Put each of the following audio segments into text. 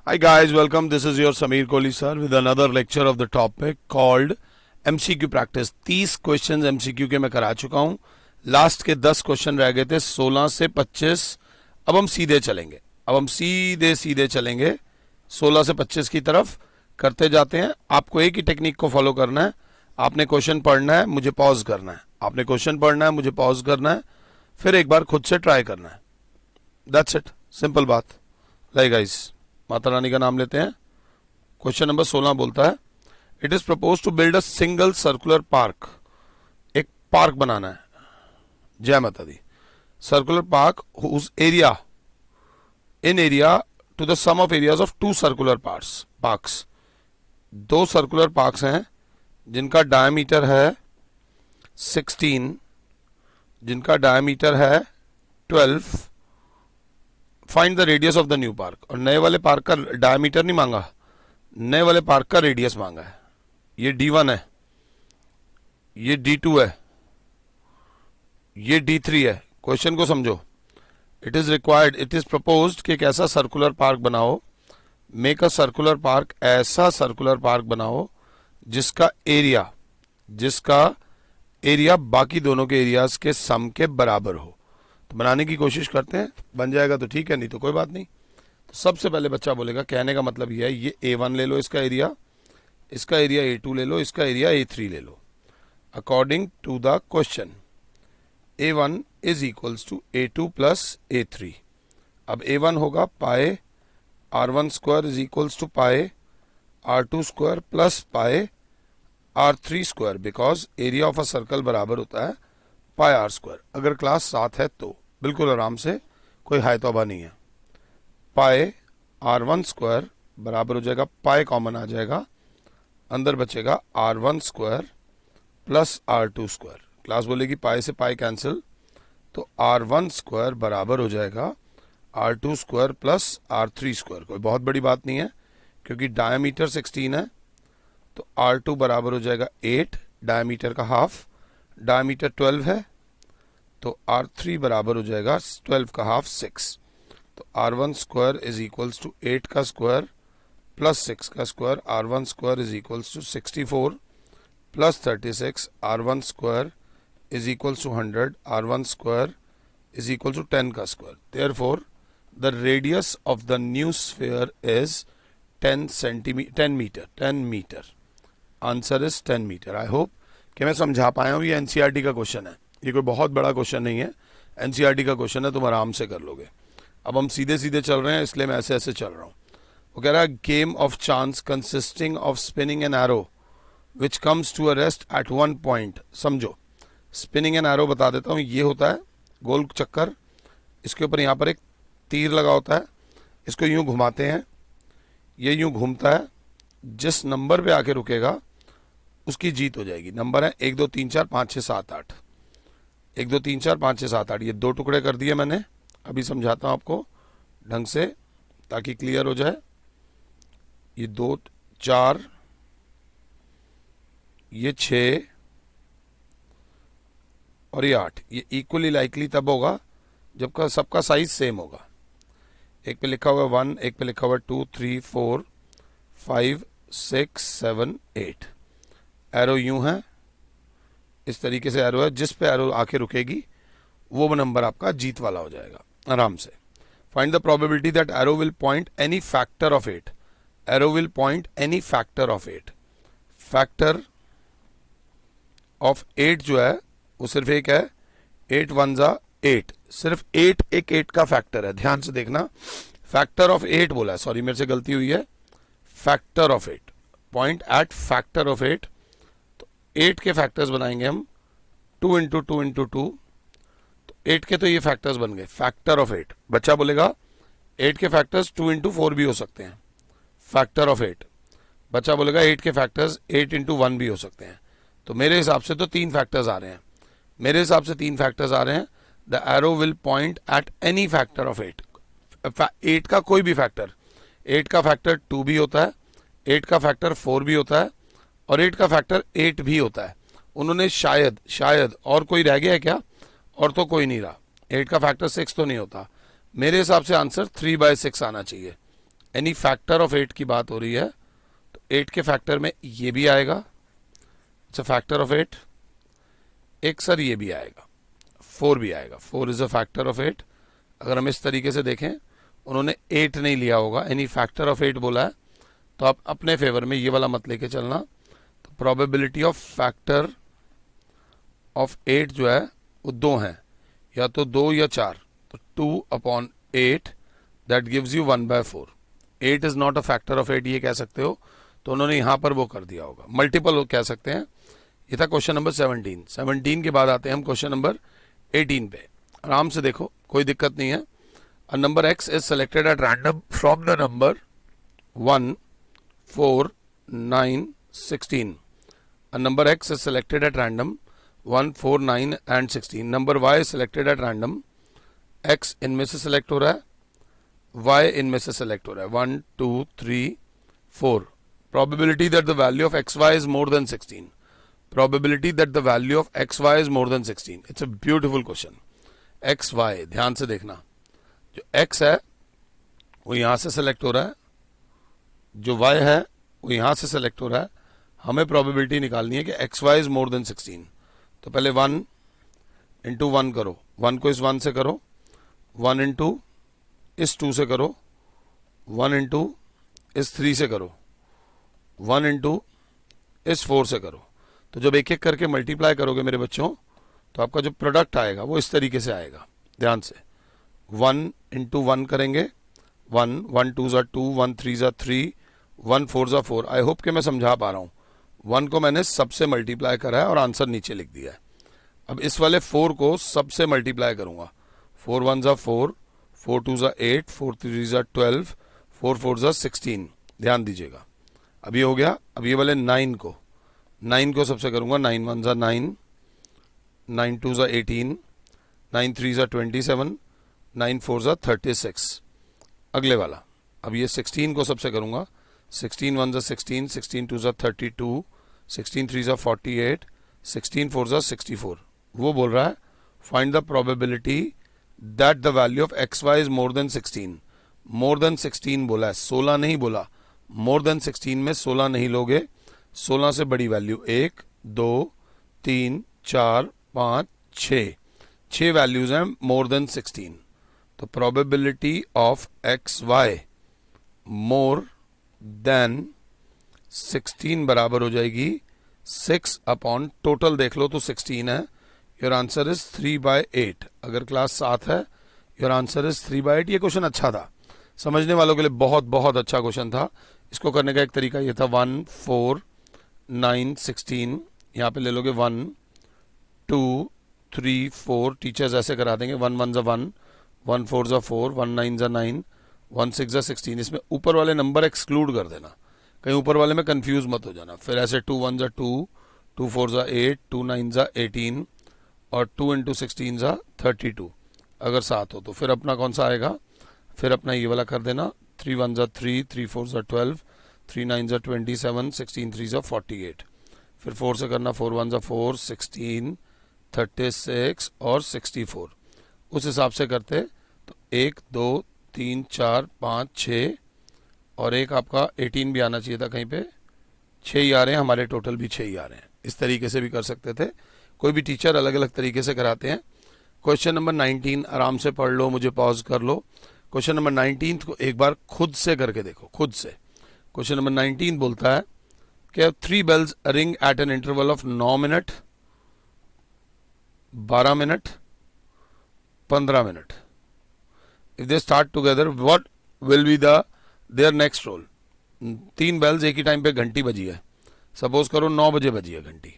Hi guys, welcome. This is your Sameer Kohli sir with another lecture of the topic called MCQ practice. 30 questions MCQ के मैं करा चुका हूं. Last के 10 question रह गए थे 16 से 25. अब हम सीधे चलेंगे 16 से 25 की तरफ करते जाते हैं. आपको एक ही टेक्निक को फॉलो करना है. आपने क्वेश्चन पढ़ना है, मुझे पॉज करना है. फिर एक बार खुद से ट्राई करना है. दैट्स इट, सिंपल बात. लाइक गाइस, माता रानी का नाम लेते हैं. क्वेश्चन नंबर 16 बोलता है, it is propose to build a single circular park. एक पार्क बनाना है. जय माता दी. Circular park whose area in area to the sum of areas of two circular parks. दो सर्कुलर पार्क्स हैं जिनका डायमीटर है 16, जिनका डायमीटर है 12. Find the radius of the new park. और नए वाले पार्क का डायमीटर नहीं मांगा, नए वाले पार्क का रेडियस मांगा है. ये D1 है, ये D2 है, ये D3 है. क्वेश्चन को समझो. इट इज प्रपोज्ड कि एक ऐसा सर्कुलर पार्क बनाओ. मेक अ सर्कुलर पार्क, ऐसा सर्कुलर पार्क बनाओ जिसका एरिया बाकी दोनों के एरियाज के सम के बराबर हो. तो बनाने की कोशिश करते हैं. बन जाएगा तो ठीक है, नहीं तो कोई बात नहीं. तो सबसे पहले बच्चा बोलेगा, कहने का मतलब यह है, ये A1 ले लो, इसका एरिया A2 ले लो, इसका एरिया A3 ले लो. According to the question A1 is equals to A2 plus A3. अब A1 होगा पाए R1 square is equals to पाए R2 स्क्वायर प्लस पाए R3 square, because area of a circle बराबर होता है पाई R स्क्वायर. अगर क्लास 7 है तो बिल्कुल आराम से, कोई हाय तौबा नहीं है. पाए R1 स्क्वायर बराबर हो जाएगा, पाए कॉमन आ जाएगा, अंदर बचेगा R1 square plus R2 square. Class बोलेगी पाए से पाए कैंसिल, तो R1 स्क्वायर बराबर हो जाएगा R2 square plus R3 square. कोई बहुत बड़ी बात नहीं है क्योंकि डायमीटर 16 है, तो R2 बराबर हो जाएगा 8, डायमीटर का हाफ. डायमीटर 12 है तो R3 बराबर हो जाएगा 12 का हाफ 6. तो R1 square is equals to 8 का स्क्वायर प्लस 6 का square. R1 square is equals to 64 plus 36. R1 square is equals to 100. R1 square is equal to 10 का square. Therefore the radius of the new sphere is 10 metre. Answer is 10 metre. I hope कि मैं समझा पाया हूँ. ये NCERT का question है, ये कोई बहुत बड़ा क्वेश्चन नहीं है. एनसीईआरटी का क्वेश्चन है, तुम आराम से कर लोगे. अब हम सीधे चल रहे हैं, इसलिए मैं ऐसे चल रहा हूँ. वो कह रहा है, game of chance consisting of spinning an arrow which comes to a rest at one point. समझो, स्पिनिंग एन एरो बता देता हूँ. ये होता है गोल चक्कर, इसके ऊपर यहाँ पर एक तीर लगा होता है. इसको यूं घुमाते हैं, ये यूं घूमता है. जिस नंबर पे आके रुकेगा उसकी जीत हो जाएगी. नंबर है 1 2 3 4 5 6 7 8. 1 2 3 4 5 6 7 8. ये दो टुकड़े कर दिए मैंने. अभी समझाता हूं आपको ढंग से ताकि क्लियर हो जाए. ये 2 4, ये 6 और ये 8. ये इक्वली लाइकली तब होगा जब का सबका साइज सेम होगा. एक पे लिखा हुआ 1, एक पे लिखा हुआ 2 3 4 5 6 7 8. एरो यूं है, इस तरीके से एरो है. जिस पे एरो आके रुकेगी वो नंबर आपका जीत वाला हो जाएगा. आराम से. Find the probability that arrow will point any factor of 8. Arrow will point any factor of 8. Factor of 8 जो है वो सिर्फ एक है. 8 1 जा 8. सिर्फ 8 एक 8 का फैक्टर है. ध्यान से देखना, फैक्टर ऑफ 8 बोला है. सॉरी, मेरे से गलती हुई है. Factor of 8, point eight factor of 8. 8 के फैक्टर्स बनाएंगे हम. 2 इंटू 2 इंटू 2. तो 8 के तो ये फैक्टर्स बन गए. Factor of 8. बच्चा बोलेगा 8 के फैक्टर्स 2 इंटू 4 भी हो सकते हैं. Factor of 8. बच्चा बोलेगा 8 के फैक्टर्स 8 इंटू 1 भी हो सकते हैं. तो मेरे हिसाब से तो 3 फैक्टर्स आ रहे हैं. The arrow will point at any factor of 8. 8 का कोई भी फैक्टर. 8 का फैक्टर 2 भी होता है, 8 का फैक्टर 4 भी होता है और 8 का फैक्टर 8 भी होता है. उन्होंने शायद और कोई रह गया है क्या? और तो कोई नहीं रहा. 8 का फैक्टर 6 तो नहीं होता. मेरे हिसाब से आंसर 3/6 आना चाहिए. एनी फैक्टर ऑफ 8 की बात हो रही है, तो 8 के फैक्टर में ये भी आएगा, इट्स अ फैक्टर ऑफ 8। एक सर ये भी आएगा, 4 भी आएगा, 4 इज अ फैक्टर ऑफ 8। अगर हम इस तरीके से देखें, उन्होंने 8 नहीं लिया होगा, एनी फैक्टर ऑफ 8 बोला है, तो आप अपने फेवर में ये वाला मत लेके चलना। तो प्रोबेबिलिटी ऑफ फैक्टर ऑफ 8 जो है वो 2 है, या तो 2 या 4, तो 2/8 that gives you 1/4। 8 is not a factor of 8 ये कह सकते हो, तो उन्होंने यहां पर वो कर दिया होगा, मल्टीपल कह सकते हैं। ये था क्वेश्चन नंबर 17। 17 के बाद आते हैं हम क्वेश्चन नंबर 18 पे। आराम से देखो, कोई दिक्कत नहीं है। A number x is selected at random from the number 1, 4, 9, 16। A number x is selected at random 1, 4, 9 and 16. Number y is selected at random, x इनमें से सेलेक्ट हो रहा है, y इनमें से सेलेक्ट हो रहा है, 1, 2, 3, 4। Probability that the value of xy is more than 16. Probability that the value of xy is more than 16. It's a beautiful question. xy ध्यान से देखना, जो x है वो यहां से सेलेक्ट हो रहा है, जो y है वो यहां से सेलेक्ट हो रहा है। हमें प्रोबेबिलिटी निकालनी है कि x y is more than 16। तो पहले 1 इंटू 1 करो, 1 को इस 1 से करो, 1 इंटू इस 2 से करो, 1 इंटू इस 3 से करो, 1 इंटू इस 4 से करो। तो जब एक एक करके मल्टीप्लाई करोगे मेरे बच्चों, तो आपका जो प्रोडक्ट आएगा वो इस तरीके से आएगा। ध्यान से 1 इंटू 1 करेंगे, 1, 1 2 ज़ा 2, 1 3 ज़ा 3, 1 4 ज़ा 4। आई होप कि मैं समझा पा रहा हूँ। 1 को मैंने सबसे मल्टीप्लाई करा है और आंसर नीचे लिख दिया है। अब इस वाले 4 को सबसे मल्टीप्लाई करूंगा, 4 1 ज़ा 4, 4 2 ज़ा 8, 4 3 ज़ा 12, 4 4 ज़ा 16। ध्यान दीजिएगा, अब ये हो गया। अब ये वाले 9 को सबसे करूंगा, 9 1 ज़ा 9, 9 2 ज़ा 18, 9 3 ज़ा 27, 9 4 ज़ा 36। अगले वाला, अब ये 16 को सबसे करूंगा, 16 1 ज़ा 16, 16 2 ज़ा 32, 16 3 ज़ा 48, 16 4 ज़ा 64। वो बोल रहा है find the probability that the value of x y is more than 16। More than 16 बोला है, 16 नहीं बोला। मोर देन 16 में 16 नहीं लोगे, 16 से बड़ी वैल्यू 1, 2, 3, 4, 5, 6 वैल्यूज हैं मोर देन 16। तो probability of x y more than 16 बराबर हो जाएगी 6 अपॉन, टोटल देख लो तो 16 है। Your answer is 3/8। अगर क्लास 7 है, योर आंसर इज 3/8। ये क्वेश्चन अच्छा था, समझने वालों के लिए बहुत बहुत अच्छा क्वेश्चन था। इसको करने का एक तरीका ये था, 1 4 9 16, यहाँ पे ले लोगे 1 2 3 4, टीचर्स ऐसे करा देंगे, 1 1 ज़ा 1, 1 4 ज़ा 4, 1 9 ज़ा 9, 1 6 ज़ा 16। इसमें ऊपर वाले नंबर एक्सक्लूड कर देना, कहीं ऊपर वाले में कंफ्यूज मत हो जाना। फिर ऐसे 2 1 ज़ा 2, 2 4 ज़ा 8, 2 9 ज़ा 18 और 2 इंटू 16 ज़ा 32। अगर 7 हो तो फिर अपना कौन सा आएगा, फिर अपना ये वाला कर देना, 3 1 ज़ा 3, 3 4 ज़ा 12, 3 9 ज़ा 27, 16 3 ज़ा 48। फिर 4 से करना, 4 1 ज़ा 4, 16, 36 और 64। उस हिसाब से करते तो 1 2 3 4 5 6 और एक आपका 18 भी आना चाहिए था कहीं पे, 6 ही आ रहे हैं हमारे, टोटल भी 6 ही आ रहे हैं। इस तरीके से भी कर सकते थे, कोई भी टीचर अलग अलग तरीके से कराते हैं। क्वेश्चन नंबर 19 आराम से पढ़ लो, मुझे पॉज कर लो। क्वेश्चन नंबर 19 को एक बार खुद से करके देखो, खुद से। क्वेश्चन नंबर 19 बोलता है कि 3 bells ring at an interval of 9 minute, 12 minute, 15 minute. If they start together what will be there next roll. 3 bells एक ही टाइम पे घंटी बजी है, सपोज करो 9 बजे बजी है घंटी,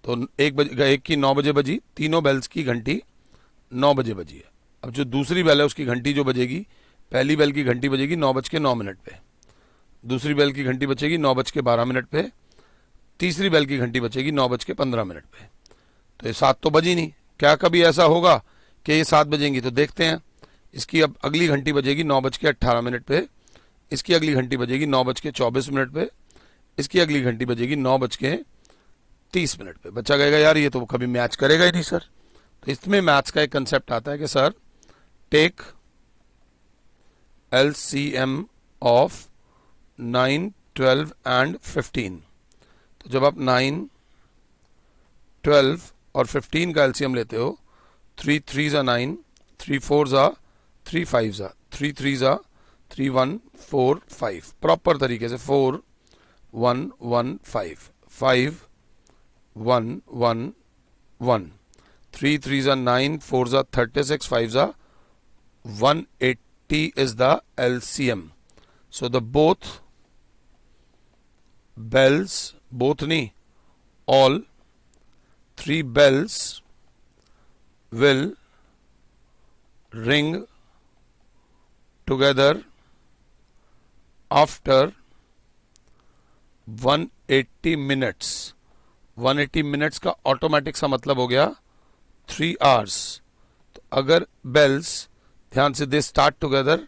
तो एक की 9 बजे बजी, तीनों बेल्स की घंटी 9 बजे बजी है। अब जो दूसरी बेल है उसकी घंटी जो बजेगी, पहली बेल की घंटी बजेगी 9:09 पे, दूसरी बेल की घंटी बचेगी 9:12 पे, तीसरी बेल की घंटी बचेगी 9:15 पे। तो ये 7 तो बजी नहीं, क्या कभी ऐसा होगा कि ये 7 बजेंगी? तो देखते हैं। इसकी अब अगली घंटी बजेगी 9:18 पे, इसकी अगली घंटी बजेगी 9:24 पे, इसकी अगली घंटी बजेगी 9:30 पे। बच्चा कहेगा यार ये तो कभी मैच करेगा ही नहीं सर। तो इसमें मैथ्स का एक कंसेप्ट आता है कि sir take LCM of 9, 12 and 15। तो जब आप 9, 12 और 15 का एलसीएम लेते हो, 3 3 जा 9, 3 4 जा 3 5 जा 3 3 जा 3 1 4 5, प्रॉपर तरीके से 4 1 1 5 5 1 1 1, 3 3 जा 9, 4 जा 36, 5 जा 180 is the LCM. So the both bells, both nahi, all 3 bells will ring together after 180 minutes. 180 minutes का ऑटोमेटिक सा मतलब हो गया 3 hours. तो अगर bells, ध्यान से, दे start together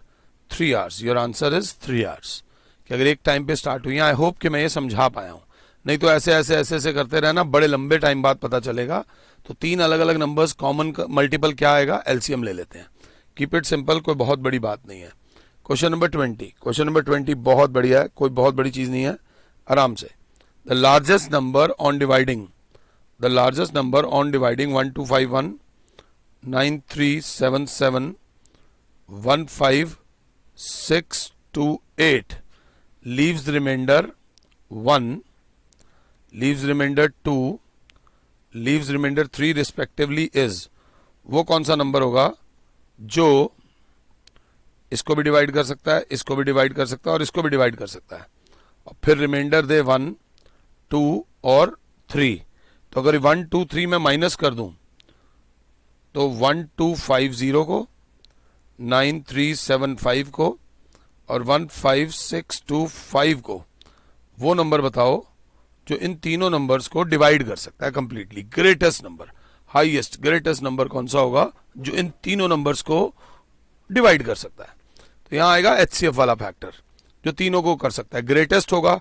3 hours, your answer is 3 hours, कि अगर एक टाइम पे स्टार्ट हुई। आई होप कि मैं ये समझा पाया हूं, नहीं तो ऐसे ऐसे ऐसे ऐसे करते रहना, बड़े लंबे टाइम बाद पता चलेगा। तो 3 अलग अलग नंबर्स, कॉमन मल्टीपल क्या आएगा, एलसीएम ले लेते हैं। कीप इट सिंपल, कोई बहुत बड़ी बात नहीं है। क्वेश्चन नंबर 20, क्वेश्चन नंबर 20 बहुत बढ़िया है, कोई बहुत बड़ी चीज नहीं है, आराम से। The largest number on dividing, the largest number on dividing 1251 9377 15628 leaves remainder 1, leaves remainder 2, leaves remainder 3 respectively is, वो कौन सा नंबर होगा जो इसको भी डिवाइड कर सकता है, इसको भी डिवाइड कर सकता है और इसको भी डिवाइड कर सकता है, और फिर रिमाइंडर दे 1 2 और 3। तो अगर 1 2 3 में माइनस कर दूं तो 1250 को, 9375 को और 15625 को, वो नंबर बताओ जो इन तीनों नंबर्स को डिवाइड कर सकता है completely. Greatest number, highest greatest number कौन सा होगा जो इन तीनों नंबर्स को डिवाइड कर सकता है? तो यहां आएगा एचसीएफ वाला फैक्टर, जो तीनों को कर सकता है। ग्रेटेस्ट होगा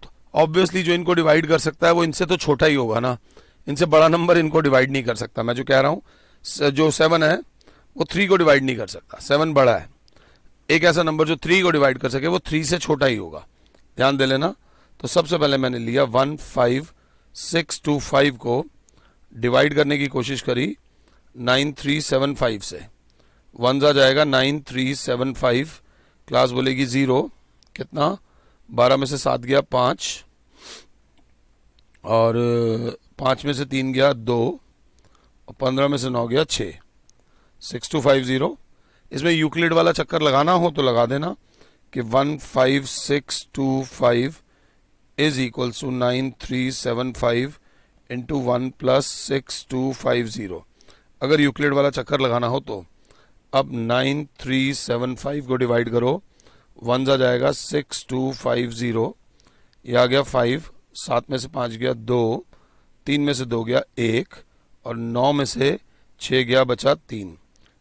तो ऑब्वियसली जो इनको डिवाइड कर सकता है वो इनसे तो छोटा ही होगा ना, इनसे बड़ा नंबर इनको डिवाइड नहीं कर सकता। मैं जो कह रहा हूं, जो 7 है वो 3 को डिवाइड नहीं कर सकता, 7 बड़ा है। एक ऐसा नंबर जो 3 को डिवाइड कर सके वो 3 से छोटा ही होगा, ध्यान दे लेना। तो सबसे पहले मैंने लिया 15625 को डिवाइड करने की कोशिश करी 9375 से, 1 जा जाएगा 9375, क्लास बोलेगी 0, कितना, 12 में से 7 गया 5, और 5 में से 3 गया 2, और 15 में से 9 गया 6, 6250। इसमें यूक्लिड वाला चक्कर लगाना हो तो लगा देना कि 15625 is equals to 9375 into 1 plus 6250। अगर यूक्लिड वाला चक्कर लगाना हो तो अब 9375 को डिवाइड करो, 1 जा जाएगा 6250, यह आ गया 5, 7 में से 5 गया 2, 3 में से 2 गया 1, और 9 में से 6 गया बचा 3,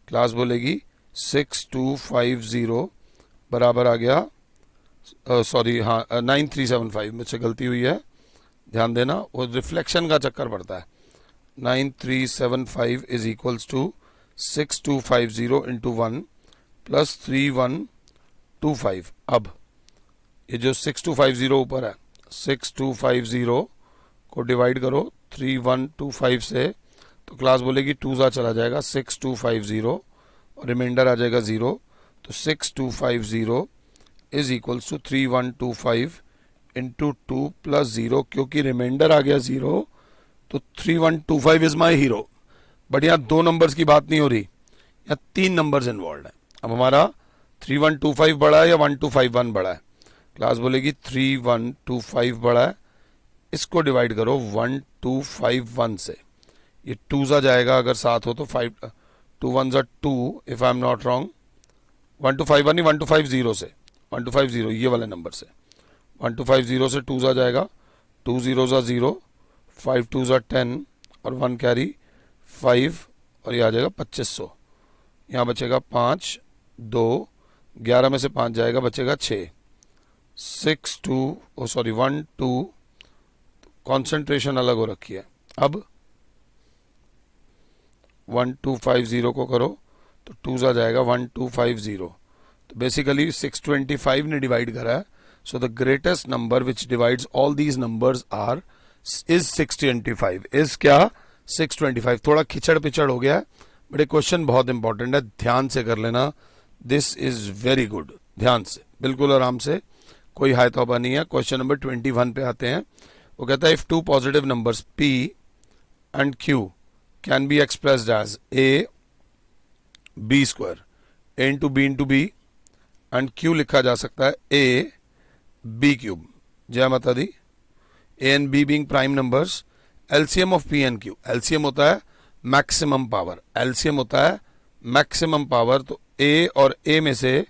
क्लास बोलेगी 6250 बराबर आ गया, सॉरी हाँ 9375, मुझसे गलती हुई है, ध्यान देना, वो रिफ्लेक्शन का चक्कर पड़ता है। 9375 is equals to 6250 into 1 plus 3125। अब ये जो 6250 ऊपर है, 6250 को डिवाइड करो 3125 से, तो क्लास बोलेगी 2 जा चला जाएगा 6250 और रिमाइंडर आ जाएगा 0। तो 6250 is equals to 3125 into 2 plus 0, क्योंकि रिमाइंडर आ गया 0 तो 3125 इज माई हीरो। बट यहाँ 2 नंबर्स की बात नहीं हो रही, यहाँ 3 नंबर्स इन्वॉल्व है। अब हमारा 3125 बड़ा है या 1251 बड़ा है? क्लास बोलेगी 3125 बड़ा है, इसको डिवाइड करो 1251 से, ये 2 जा जाएगा, अगर 7 हो तो 5, 2 1 जा 2 if I am not wrong, 1251 नहीं 1250 से, 1250 ये वाले नंबर से, 1250 से 2 जा जाएगा, 2 0 जा 0, 5 2 जा 10 और 1 कैरी 5, और ये आ जाएगा 2500। यहाँ बचेगा 5 2, 11 में से 5 जाएगा, बचेगा 6, 6 2 सॉरी 1 2, कॉन्सेंट्रेशन अलग हो रखी है। अब 1250 को करो तो 2 जा जाएगा 1250, तो बेसिकली 625 ने डिवाइड करा है, so the greatest number which divides all these numbers are is 625, is क्या 625। थोड़ा खिचड़ पिचड़ हो गया है, बट ये क्वेश्चन बहुत इंपॉर्टेंट है, ध्यान से कर लेना, दिस इज वेरी गुड, ध्यान से, बिल्कुल आराम से, कोई हाय तौबा नहीं है। क्वेश्चन नंबर 21 पे आते हैं। वो कहता है if two positive numbers p and q can be expressed as a b square, a into B into B and q लिखा जा सकता है a b क्यूब। जय माता दी। a and b being prime numbers, LCM of p and q, LCM होता है maximum power, LCM होता है मैक्सिमम पावर। तो a और a में से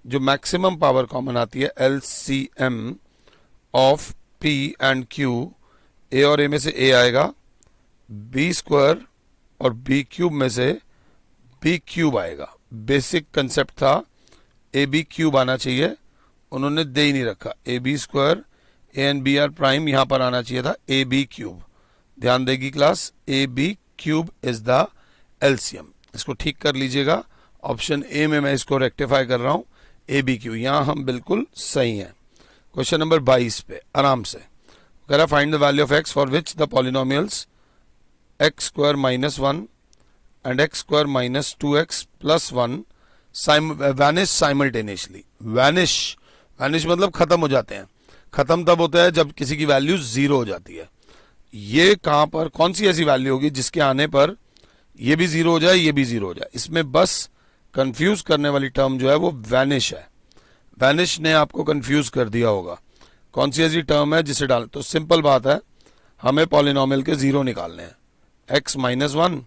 जो मैक्सिमम पावर कॉमन आती है, LCM of p and q, a और a में से a आएगा, b स्क्वायर और b क्यूब में से b क्यूब आएगा। बेसिक कंसेप्ट था ए बी क्यूब आना चाहिए, उन्होंने दे ही नहीं रखा, A B square, A and B are prime, यहां पर आना चाहिए था ए बी क्यूब। ध्यान देगी class, A B cube is the LCM. इसको ठीक कर लीजिएगा, ऑप्शन ए में मैं इसको रेक्टिफाई कर रहा हूं, ए बी क्यू, यहां हम बिल्कुल सही हैं। क्वेश्चन नंबर 22 पे आराम से कह रहा find the value of x for which the polynomials x square minus 1 and x square minus 2x plus 1 vanish simultaneously. Vanish, vanish मतलब खत्म हो जाते हैं। खत्म तब होता है जब किसी की वैल्यू 0 हो जाती है। ये कहां पर, कौन सी ऐसी वैल्यू होगी जिसके आने पर ये भी 0 हो जाए, ये भी 0 हो जाए। इसमें बस कंफ्यूज करने वाली टर्म जो है वो वैनिश है। वैनिश ने आपको कंफ्यूज कर दिया होगा। कौन सी ऐसी टर्म है जिसे डाल, तो सिंपल बात है, हमें पॉलिनोमियल के 0 निकालने हैं। x minus 1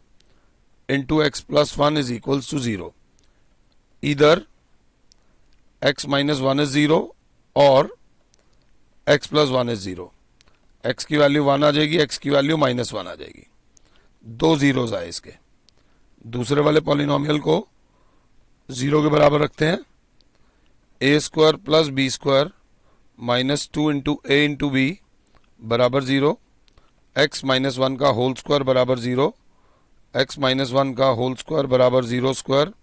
into X plus 1 is equals to 0। इधर x माइनस 1 इज 0 और x प्लस 1 इज 0। x की वैल्यू 1 आ जाएगी, x की वैल्यू माइनस 1 आ जाएगी, दो जीरोस आए इसके। दूसरे वाले पॉलिनोमियल को 0 के बराबर रखते हैं, A square plus B square minus 2 into A into B बराबर 0, एक्स माइनस 1 का होल स्क्वायर बराबर 0, एक्स माइनस 1 का होल स्क्वायर बराबर 0 स्क्वायर,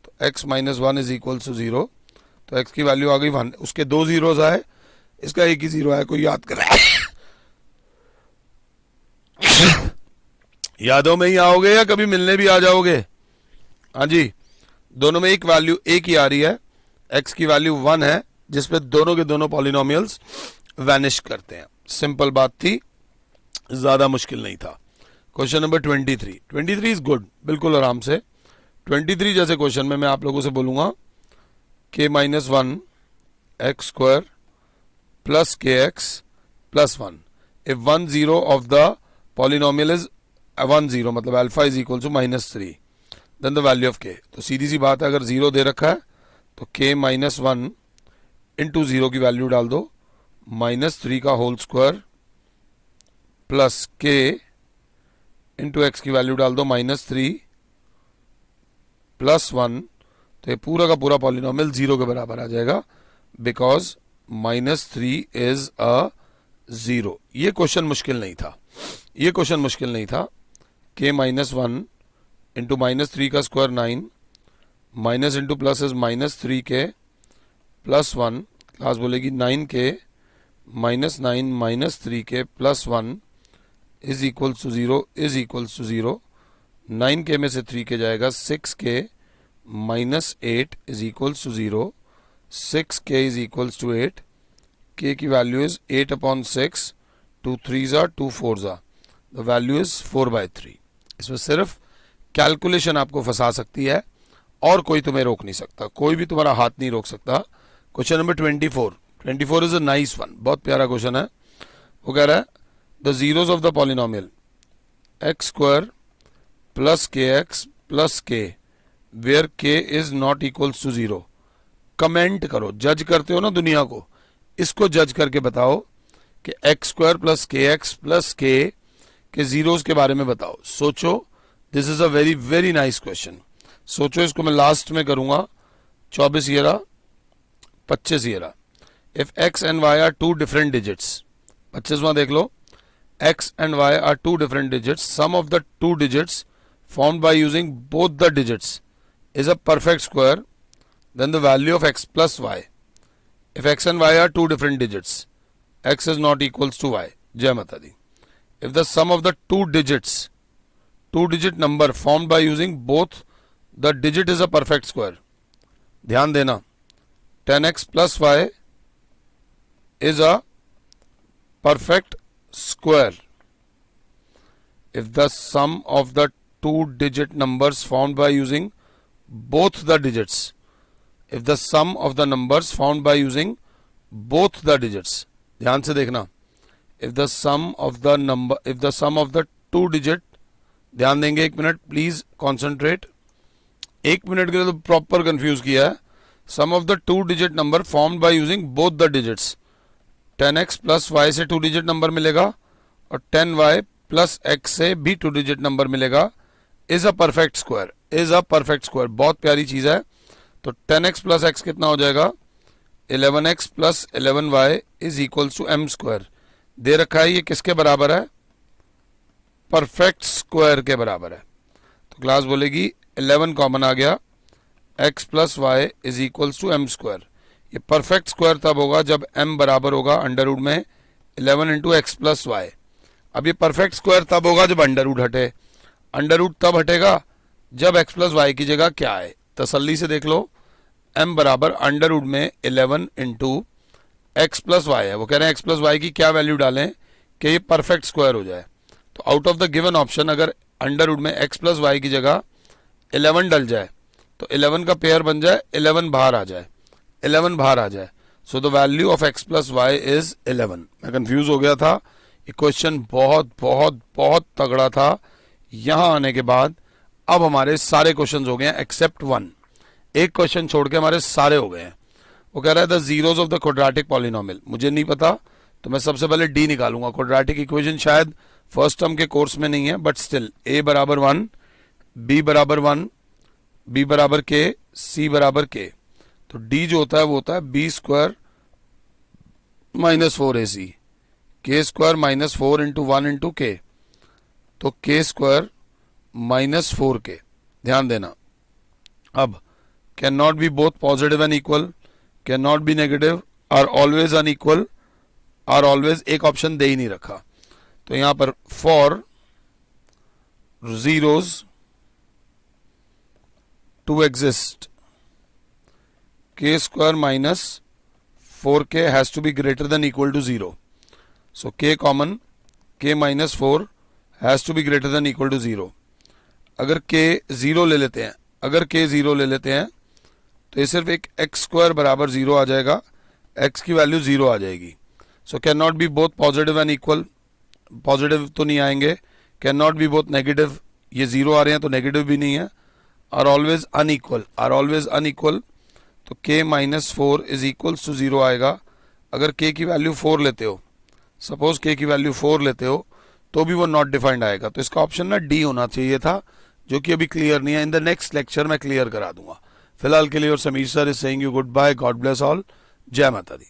तो X minus 1 is equal to 0। तो एक्स की वैल्यू आ गई 1, उसके दो जीरोस आए, इसका एक ही 0 आया, कोई याद करे यादों में ही आओगे या कभी मिलने भी आ जाओगे? हाँ जी, दोनों में एक वैल्यू एक ही आ रही है, x की वैल्यू 1 है, जिसपे दोनों के दोनों पॉलिनोमियल्स वैनिश करते हैं। सिंपल बात थी, ज्यादा मुश्किल नहीं था। क्वेश्चन नंबर 23 इज गुड, बिल्कुल आराम से। 23 जैसे क्वेश्चन में मैं आप लोगों से बोलूंगा k minus 1 x square plus K x plus 1 if 1 0 of the polynomial is 1 0, मतलब alpha is equal to -3, then the value of k। तो सीधी सी बात है, अगर 0 दे रखा है तो k माइनस 1 इंटू 0 की वैल्यू डाल दो, -3 का whole square plus k into X की वैल्यू डाल दो -3 प्लस 1, तो ये पूरा का पूरा पॉलिनोमियल 0 के बराबर आ जाएगा, बिकॉज -3 इज अ 0। ये क्वेश्चन मुश्किल नहीं था, ये क्वेश्चन मुश्किल नहीं था। k माइनस 1 इंटू -3 का square 9, minus into plus is -3k plus 1, class बोलेगी 9k minus 9 -3k plus 1 is equals to 0 is equals to 0। 9k में से 3k जाएगा, 6k minus 8 is equals to 0, 6k is equals to 8, k की value is 8 upon 6, 2 3s are 2 4s are, the value is 4/3। इसमें सिर्फ calculation आपको फंसा सकती है और कोई तुम्हें रोक नहीं सकता, कोई भी तुम्हारा हाथ नहीं रोक सकता। Question number 24 is a nice one, बहुत प्यारा क्वेश्चन है। वो कह रहा है the zeros of the polynomial X square plus K x plus K where K is not equals to 0। Comment करो, जज करते हो ना दुनिया को, इसको जज करके बताओ कि x square plus K x plus के जीरोस के बारे में बताओ। सोचो, this is a very very nice question. सोचो, इसको मैं लास्ट में करूंगा। 24 येरा 25 येरा, if x and y are two different digits, 25वां देख लो, x and y are two different digits, sum of the two digits formed by using both the digits is a perfect square, then the value of x plus y. If x and y are two different digits, x is not equals to y. Jai Mata Di. If the sum of the two digit number formed by using both the digit is a perfect square. ध्यान देना, 10x plus y is a perfect square. If the sum of the two digit numbers formed by using both the digits, if the sum of the numbers found by using both the digits, ध्यान से देखना, if the sum of the two digit, ध्यान देंगे, एक minute please concentrate, एक minute के लिए तो प्रॉपर कंफ्यूज किया है. Sum of the two digit number formed by using both the digits, 10x plus y से टू डिजिट नंबर मिलेगा और 10y प्लस x से भी टू डिजिट नंबर मिलेगा, is a perfect square. Is a perfect square बहुत प्यारी चीज है. तो 10x प्लस x कितना हो जाएगा, 11x plus 11y is equals to m square. दे रखा है, ये किसके बराबर है, परफेक्ट स्क्वायर के बराबर है. तो क्लास बोलेगी 11 कॉमन आ गया, x plus Y is equals to M square. ये परफेक्ट स्क्वायर तब होगा जब m बराबर होगा अंडर रूट में 11 इंटू एक्स प्लस वाई. अब ये परफेक्ट स्क्वायर तब होगा जब अंडर रूट हटे. अंडर रूट तब हटेगा जब x प्लस वाई की जगह क्या है, तसल्ली से देख लो, m बराबर अंडर रूट में 11 इंटू एक्स प्लस वाई है. वो कह रहे हैं x प्लस वाई की क्या वैल्यू डालें कि ये परफेक्ट स्क्वायर हो जाए. तो out of the given option अगर अंडर रूट में x प्लस वाई की जगह 11 डल जाए तो 11 का पेयर बन जाए, 11 बाहर आ जाए, 11 बाहर आ जाए. So the value of x plus Y is 11. मैं कंफ्यूज हो गया था, ये क्वेश्चन बहुत बहुत बहुत तगड़ा था. यहां आने के बाद अब हमारे सारे क्वेश्चंस हो गए हैं एक्सेप्ट वन. एक क्वेश्चन छोड़ के हमारे सारे हो गए हैं. वो कह रहा है the zeros of the quadratic polynomial. मुझे नहीं पता तो मैं सबसे पहले डी निकालूंगा. क्वाड्रेटिक इक्वेशन शायद फर्स्ट टर्म के कोर्स में नहीं है, बट स्टिल a बराबर 1, b बराबर 1, b बराबर k, c बराबर k. तो d जो होता है वो होता है b square minus 4ac, k square minus 4 into 1 into k. तो k स्क्वायर माइनस 4k. ध्यान देना, अब can not be both positive and equal, can not be negative, are always unequal, are always एक ऑप्शन दे ही नहीं रखा. तो यहां पर for zeros to exist k square minus 4k has to be greater than equal to 0. So k common, k minus 4 has to be greater than equal to 0. अगर k 0 ले लेते हैं, अगर k 0 ले लेते हैं तो ये सिर्फ एक x स्क्वायर बराबर 0 आ जाएगा, x की वैल्यू 0 आ जाएगी. So can not be both positive and equal, positive तो नहीं आएंगे. Can not be both negative, ये 0 आ रहे हैं तो नेगेटिव भी नहीं है. Are always unequal, are always unequal. तो k minus 4 is equals to 0 आएगा. अगर k की वैल्यू 4 लेते हो, सपोज k की वैल्यू 4 लेते हो, तो भी वो नॉट डिफाइंड आएगा. तो इसका ऑप्शन ना डी होना चाहिए था, जो कि अभी क्लियर नहीं है. इन द नेक्स्ट लेक्चर मैं क्लियर करा दूंगा. फिलहाल के लिए और Sameer sir is saying you good bye. God bless all. जय माता दी.